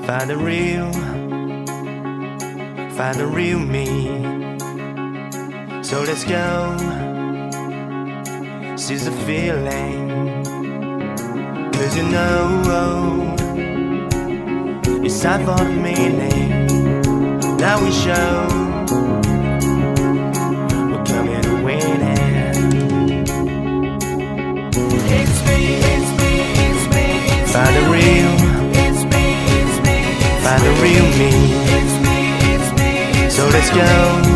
Find the real me. So let's go, seize the feeling. 'Cause you know, it's time for the meaning. Now we show we're coming to win it. It's me, it's me, it's me, it's find the real. It's me, it's me, it's find the real me. It's me, it's me, it's so let's go.